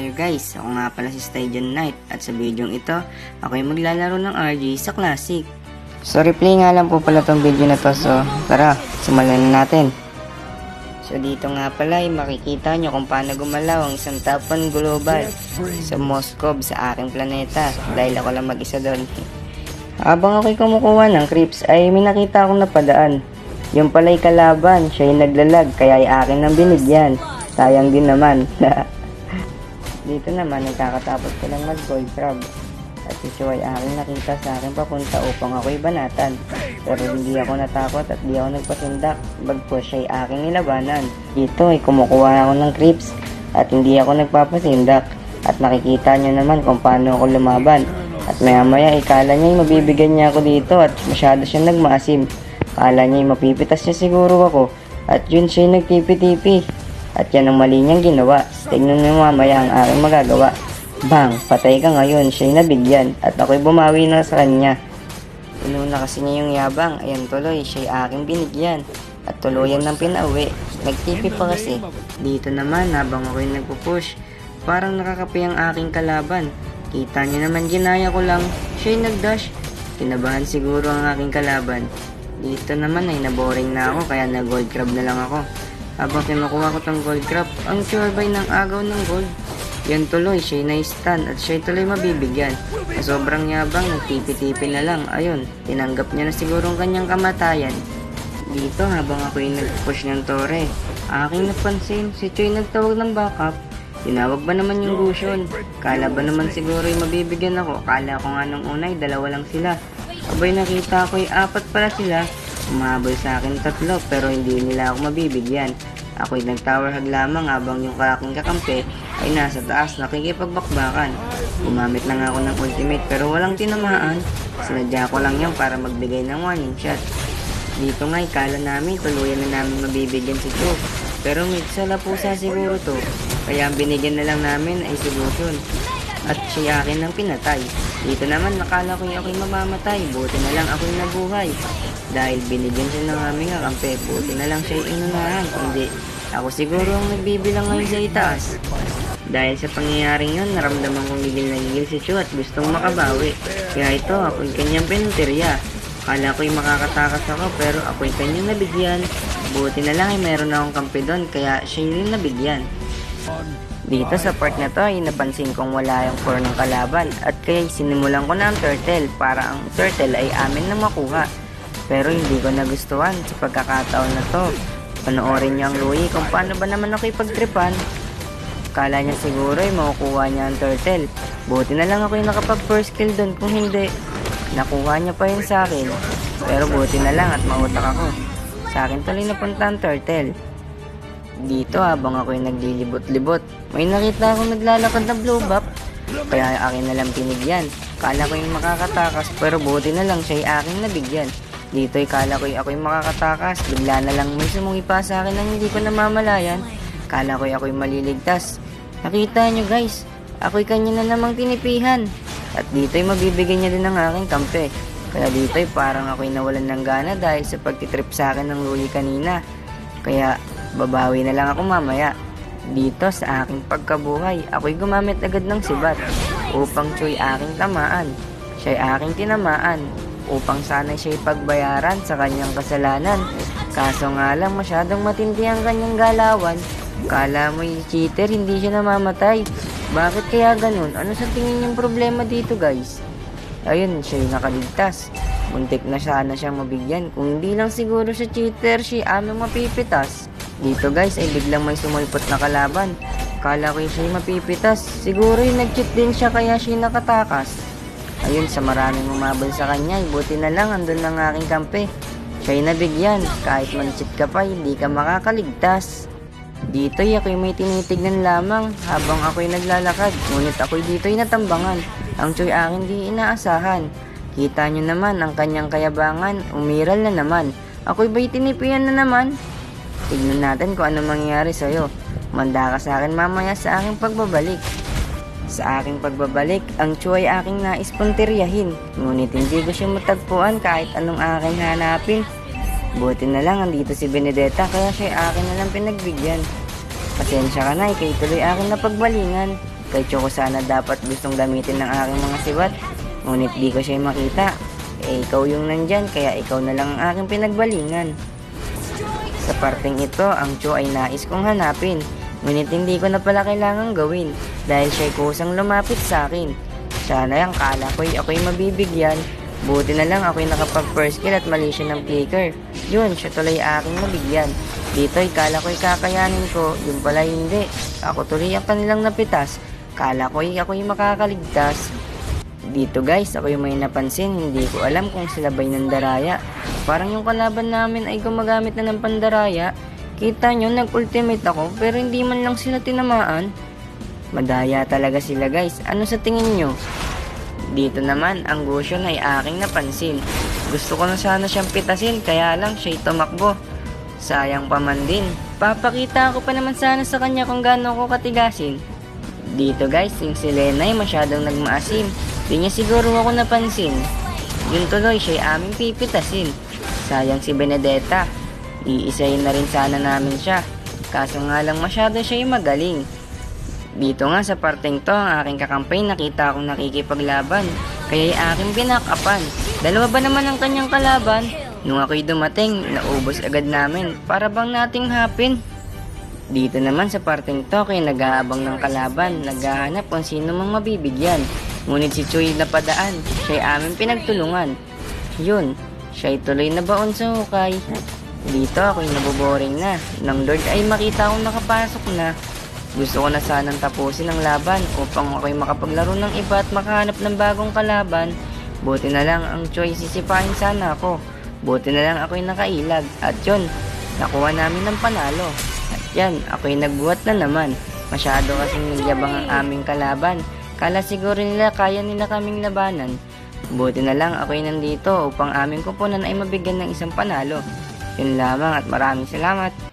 there guys, ako nga pala si Stygian Knight at sa video ito, ako ay maglalaro ng RG sa Classic. So replay nga lang po pala tong video na to, so tara, simulan na natin. So dito nga pala ay makikita nyo kung paano gumalaw ang isang top 1 global sa Moscow sa aking planeta dahil ako lang mag-isa doon. Habang ako'y kumukuha ng creeps ay may nakita akong napadaan. Yung pala'y kalaban, siya yung naglalag kaya ay akin nang binigyan. Sayang din naman. Dito naman, nagkakatapos ko lang mag-gold crab. At si Chu ay aking nakita sa akin papunta upang ako'y banatan. Pero hindi ako natakot at di ako nagpasindak. Bagpos siya ay aking nilabanan. Dito ay kumukuha ako ng creeps at hindi ako nagpapasindak. At nakikita nyo naman kung paano ako lumaban. At maya maya ikala niya ay mabibigyan niya ako dito at masyado siya nagmaasim. Kala niya ay mapipitas niya siguro ako. At yun siya ay nagtipi-tipi. At yan ang mali niyang ginawa. Tignan niyo mamaya ang aking magagawa. Bang! Patay ka ngayon. Siya'y nabigyan. At ako'y bumawi na sa kanya. Inuna kasi niya yung yabang. Ayan tuloy. Siya'y aking binigyan. At tuluyan ng pinauwi. Nagtipi pa kasi. Dito naman habang ako'y nagpupush. Parang nakakapi ang aking kalaban. Kita niyo naman ginaya ko lang. Siya'y nagdash. Kinabahan siguro ang aking kalaban. Dito naman ay naboring na ako. Kaya nag-gold crab na lang ako. Habang kinukuha ko tong gold crab, ang surebay ng agaw ng gold. Yan tuloy, siya'y na-stun at siya'y tuloy mabibigyan. Sa sobrang yabang, nagtipi-tipi na lang. Ayun, tinanggap niya na siguro ang kanyang kamatayan. Dito, habang ako'y nag-push ng tore, aking napansin, si Choy nagtawag ng backup. Tinawag ba naman yung Gusion? Kala ba naman siguro yung mabibigyan ako? Kala ko nga nung unay, dalawa lang sila. Abay nakita ko'y apat pala sila. Umahabol sa akin 3 pero hindi nila ako mabibigyan. Ako'y nag-tower hag lamang habang yung aking kakampi ay nasa taas nakikipagbakbakan. Gumamit lang ako ng ultimate pero walang tinamaan. Sinadya ko lang yan para magbigay ng warning shot. Dito nga ikala namin tuluyan na namin mabibigyan si Chu. Pero may salapusa siguro to. Kaya ang binigyan na lang namin ay si Gusion. At siya akin ang pinatay. Dito naman nakala ko yung ako'y mamamatay. Buti na lang ako'y nabuhay. Dahil binigyan siya ng aming kakampi, buti na lang siya inunahan. Kundi ako siguro ang nagbibilang ngayon sa itaas. Dahil sa pangyayaring yun, naramdaman kong gigil na gigil si Chu at gustong makabawi. Kaya ito, ako'y kanyang pinuntirya. Kala ko'y makakatakas ako pero ako'y kanyang nabigyan. Buti na lang ay meron akong kampi doon kaya siya rin nabigyan. Dito sa part na to ay napansin kong wala yung core ng kalaban at kaya sinimulan ko na ang turtle para ang turtle ay amin na makuha. Pero hindi ko nagustuhan sa pagkakataon na to. Panoorin niyo ang Louie kung paano ba naman ako ipagtripan. Kala niya siguro ay makukuha niya ang turtle. Buti na lang ako yung nakapag first kill doon, kung hindi nakuha niya pa yun sa akin. Pero buti na lang at mautak ako. Sa akin tuloy napunta ang turtle. Dito habang ako yung naglilibot-libot, may nakita akong naglalakad na blue buff. Kaya akin na lang pinigyan. Kala ko yung makakatakas pero buti na lang siya ay aking nabigyan. Dito ay kala ko ako'y makakatakas. Bigla na lang may sumungi pa sa akin nang hindi ko namamalayan. Kala ko ako'y maliligtas. Nakita nyo guys, ako'y kanya na namang tinipihan. At dito ay mabibigyan niya din ng aking kampe. Kaya dito ay parang ako'y nawalan ng gana dahil sa pagtitrip sa akin ng Louie kanina. Kaya babawi na lang ako mamaya. Dito sa aking pagkabuhay, ako'y gumamit agad ng sibat upang Choy aking tamaan. Siya'y aking tinamaan upang sana siya'y pagbayaran sa kanyang kasalanan. Kaso nga lang masyadong matindi ang kanyang galawan. Kala mo yung cheater, hindi siya namamatay. Bakit kaya ganun? Ano sa tingin niyong problema dito guys? Ayun, siya'y nakaligtas. Muntik na sana siyang mabigyan. Kung hindi lang siguro siya cheater, siya aming mapipitas. Dito guys ay biglang may sumulpot na kalaban. Kala ko siya'y mapipitas. Siguro yung nag-cheat din siya kaya siya'y nakatakas. Ayun, sa maraming umabol sa kanya, buti na lang andun ng aking kampe. Siya'y nabigyan, kahit man-cheat ka pa, hindi ka makakaligtas. Dito ako'y may tinitignan lamang habang ako'y naglalakad, ngunit ako'y dito'y natambangan. Ang Choy akin di inaasahan. Kita nyo naman ang kanyang kayabangan, umiral na naman. Ako'y ba'y tinipian na naman? Tignan natin kung ano mangyayari sa'yo. Manda ka sa akin mamaya sa aking pagbabalik. Sa aking pagbabalik, ang Chu ay aking nais puntiryahin. Ngunit hindi ko siya matagpuan kahit anong aking hanapin. Buti na lang andito si Benedetta kaya siya akin na lang pinagbigyan. Pasensya ka na, ikay tuloy akin na pagbalingan. Kay Choco sana dapat gustong gamitin ng aking mga sibat. Ngunit di ko siya makita. Ikaw yung nandyan, kaya ikaw na lang ang aking pinagbalingan. Sa parteng ito, ang Cho ay nais kong hanapin. Ngunit hindi ko na pala kailangang gawin dahil siya'y kusang lumapit sa akin. Sana yung kala ko'y ako'y mabibigyan. Buti na lang ako'y nakapag first kill at mali siya ng flicker. Yun, siya tuloy aking mabigyan. Dito'y kala ko'y kakayanin ko, yun pala hindi. Ako tuloy ang kanilang napitas. Kala ko'y ako'y makakaligtas. Dito guys, ako yung may napansin, hindi ko alam kung sila ba'y nandaraya. Parang yung kalaban namin ay gumagamit na ng pandaraya. Kita nyo, nag-ultimate ako pero hindi man lang sila tinamaan. Madaya talaga sila guys, ano sa tingin nyo? Dito naman, ang Gusion ay aking napansin. Gusto ko na sana siyang pitasin, kaya lang siya'y tumakbo. Sayang pa man din. Papakita ko pa naman sana sa kanya kung gaano ko katigasin. Dito guys, yung si Lena ay masyadong nagmaasim. Di niya siguro ako napansin. Yun tuloy, siya'y aming pipitasin. Sayang si Benedetta. Iisayin na rin sana namin siya. Kaso nga lang masyado siya'y magaling. Dito nga sa parteng to, ang aking kakampay nakita akong nakikipaglaban. Kaya'y aking binakapan. Dalawa ba naman ang kanyang kalaban? Nung ako'y dumating, naubos agad namin. Para bang nating hapin? Dito naman sa parteng to, kaya nag-aabang ng kalaban. Naghahanap kung sino mang mabibigyan. Ngunit si Choy napadaan, siya'y aming pinagtulungan. Yun, siya'y tuloy na baon sa hukay. Dito ako'y naboboring na. Nang Lord ay makita akong nakapasok na. Gusto ko na sanang tapusin ang laban upang ako'y makapaglaro ng iba at makahanap ng bagong kalaban. Buti na lang ang Choy sisipain sana ako. Buti na lang ako'y nakailag. At yun, nakuha namin ng panalo. At yan, ako'y nagbuhat na naman. Masyado kasing nagyabang ang aming kalaban. Kala siguro nila kaya nila kaming labanan. Buti na lang ako'y nandito upang aming kupunan ay mabigyan ng isang panalo. Yun lamang at maraming salamat.